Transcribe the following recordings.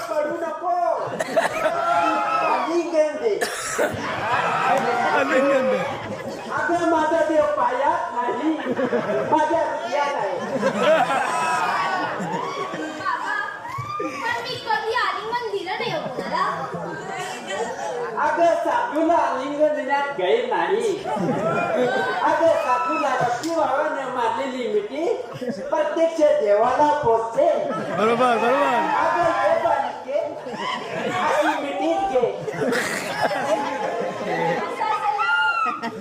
पडू नको अगं माझा देव पायात नाही माझ्या हृदयात आहे. अगं साधूला आलिंगन देण्यात गैर नाही. अगं साधूला रक्ती भावाने मारलेली मिठी प्रत्यक्ष देवाला पोचते. बरोबर बरोबर. अगं हे बालिके अशी मिठीच घे.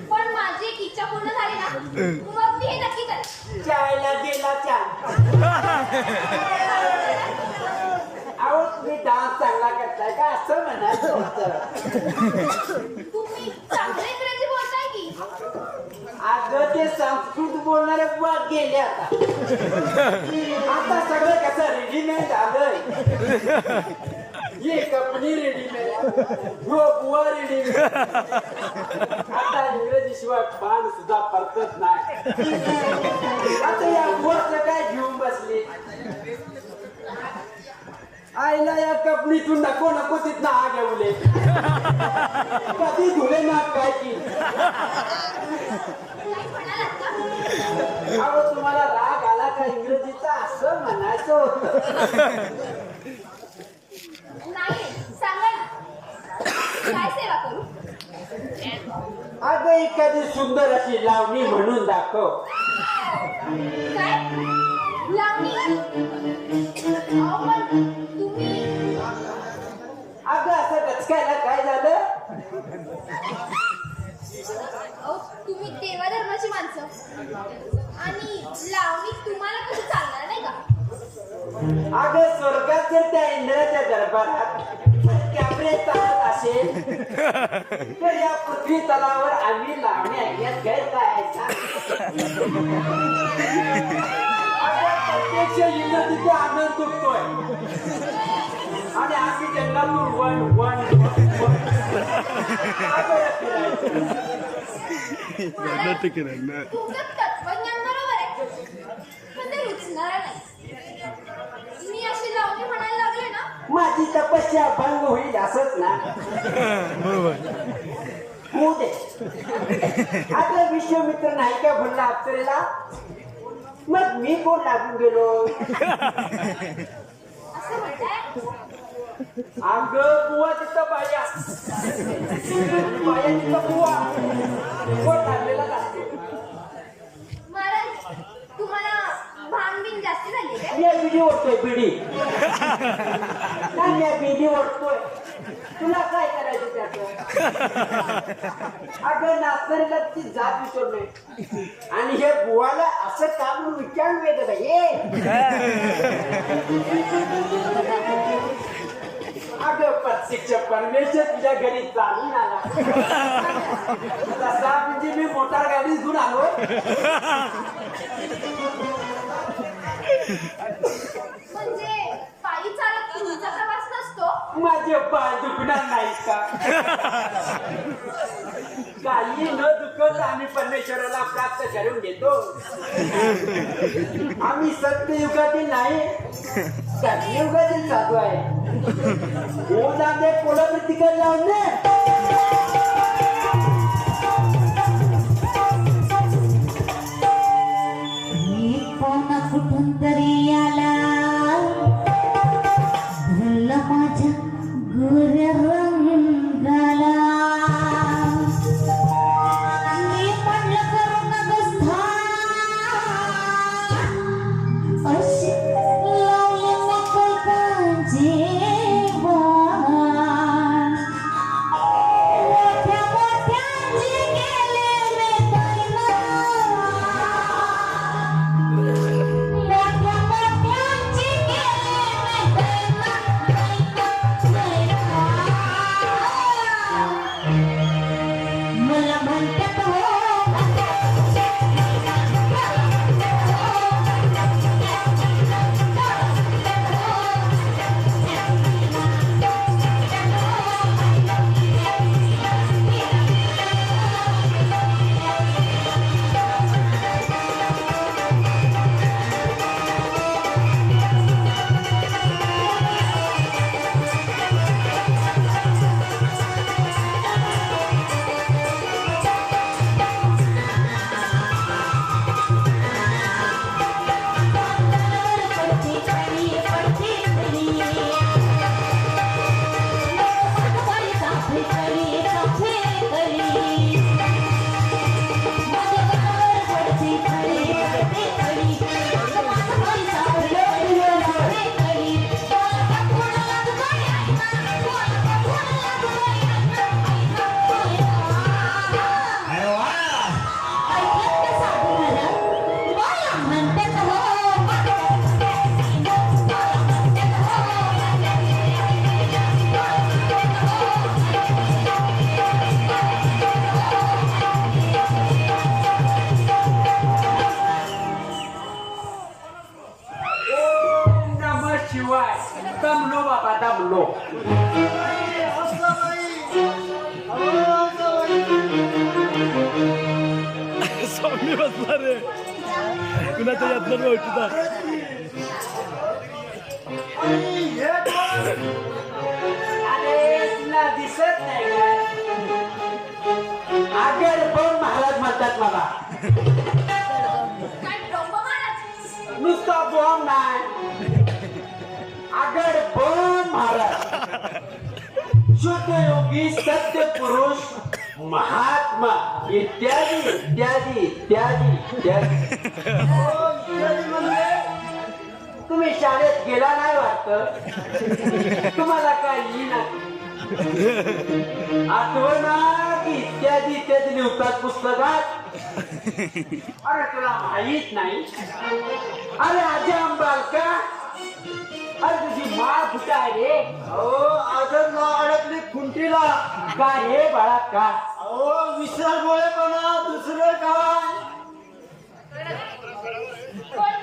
पण माझी एक इच्छा पूर्ण झाली ना मग मी हे नक्की करेन. चायला गेला अहो तुम्ही डान्स चांगला करताय का असं म्हणायचं होतं. तुम्ही चांगले इंग्रजी बोलताय की. अगं ते संस्कृत बोलणारे बुवा गेले आता. आता सगळं कसं रेडीमेड आलंय. ये कपनी रेडीमेड हो बुवा रेडीमेड. आता इंग्रजी शिवाय पान सुद्धा परतत नाही. आता या बुवाचं काय घेऊन बसले. आईला या कपनीतून नको नको तिथनं आग येऊले. कधी धुले ना काय की. अहो तुम्हाला राग आला का इंग्रजीचा असं म्हणायचं होतं. नाही सांगा ना काय सेवा करू. अगं एखादी सुंदर अशी लावणी म्हणून दाखव. काय लावणी. अहो पण तुम्ही. अगं असं गचकायला काय झालं. अहो तुम्ही देवा धर्माची माणसं आणि लावणी तुम्हाला कशी चालणार नाही का. अगं स्वर्गात जर त्या इंद्राच्या दरबारात कॅमेरे चालत असेल तर या पृथ्वी तलावर आम्ही लावणी ऐकण्यात गैर काय प्रत्यक्ष इंद्र तिथे आनंद तुटतोय आणि आम्ही जंगलातून वन वन तुमचं तत्वज्ञान बरोबर आहे पण ते रुचणार नाही. मी अशी लावणी म्हणायला लागले ना माझी तपस्या भंग होईल असंच ना. बरोबर. होऊ दे. आता विश्वमित्र नाही का म्हणला अप्सरेला मग मी कोण लागून गेलो. असं म्हणताय. अगं बुवा तिथं बाया बाया तिथं बुवा कोण लागलेला असतो. महाराज तुम्हाला भांग बिन जास्ती झाली काय. मी बिडी ओढतोय बिडी. नाही मी बिडी ओढतोय. तुला काय करायचं त्याचं. अगं नाचणारीला ती जात विचारलोय आणि हे बुवाला असं काम म्हणून विचारून वेगळं हे. अगं प्रत्यक्ष परमेश्वर तुझ्या घरी चालून आला तसा म्हणजे मी मोटार गाडी घेऊन आलो. म्हणजे पायी चालत तुमचा प्रवास नसतो. माझे पाय दुखणार नाहीत का. काही न दुखत आम्ही परमेश्वराला प्राप्त करून घेतो. आम्ही सत्ययुगातील नाही सत्ययुगातील साधू आहे. पुनरावृत्ती लावून कुठून तरी आला भुलला माझ्या गोऱ्या रंगाला. मी म्हणलं करू नकोस अशी लावली मकळकांचे बाण. मोठ्या मोठ्यांचे गेले मी शिवाय दमलो बाबा दमलो. स्वामी बसला रे कुणाच्या यातनं ओळखीचा अरे तुला दिसत नाही काय? आगड बन महाराज म्हणतात मला. काय डोंब महाराज? नुसता बॉम्ब नाही, आगड बन महाराज. शुद्ध योगी सत्य पुरुष महात्मा इत्यादी इत्यादी इत्यादी इत्यादी. तुम्ही शाळेत गेला नाही वाटत? तुम्हाला काय लिहिणार आठवणा की इत्यादी इत्यादी लिहतात पुस्तकात? अरे तुला माहित नाही? अरे आजाम बालका, अरे तुझी माळ कुठं आहे रे? अजून अडकली खुंटीला. काय हे बाळा का? विसर गोळेपणा दुसरं काय? पण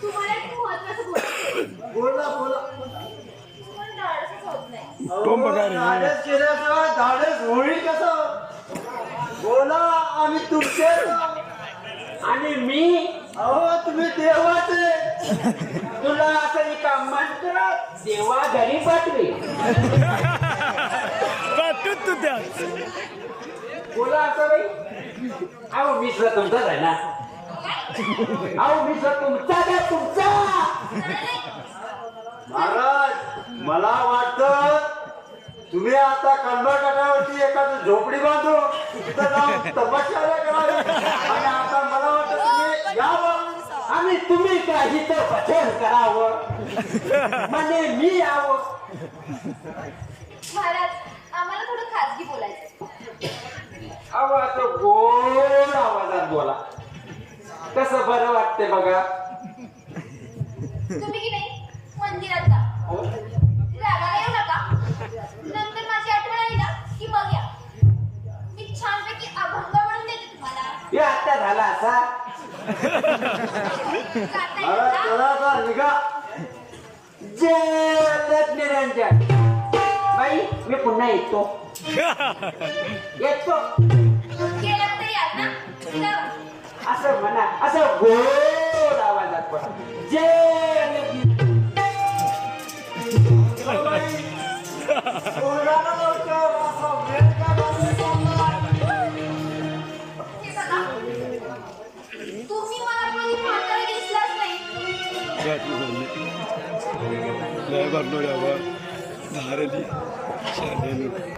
तुम्हाला एक महत्वाचं बोलायचं. बोला बोला. पण धाडसच होत नाही. टोम बघा रे. धाडस केल्याशिवाय धाडस होईल कसं? बोला, आम्ही तुमचे आणि मी. अहो तुम्ही देवाचे. तुला असं एका मंत्र देवा घरी पाठवे. पाठवत तू त्या बोला असं बाई. अहो मी सुद्धा तुमचाच आहे ना. अहो मी सुद्धा तुमचाच आहे, तुमचा. महाराज मला वाटतं तुम्ही आता कर्नाटकावरती एखादी झोपडी बांधू तिथं जाऊन तपश्चर्या करावी. आणि आता मला वाटतं तुम्ही यावं आणि तुम्ही काही तर भजन करावं म्हणजे मी यावं. महाराज आम्हाला थोडं खाजगी बोलायचं. अहो असं गोड आवाजात बोला. कसं बरं वाटते बघा. तुम्ही की नाही मंदिरात जा. रागाला येऊ नका. नंतर माझी आठवण आली ना की मग या. मी छानपैकी अभंग म्हणून देते तुम्हाला. हे आता झाला असा. गाता येतं का? निघा. जय दत्त निरंजन. बाई मी पुन्हा येतो. येतो गेलात तरी याल ना? जावा. असं म्हणा. असं गोड आवाजात बोला. जय दत्त. हे बघा. तुम्ही मला कधी म्हातारे दिसलाच नाही. लय भरलो यावर नारली शाळेनं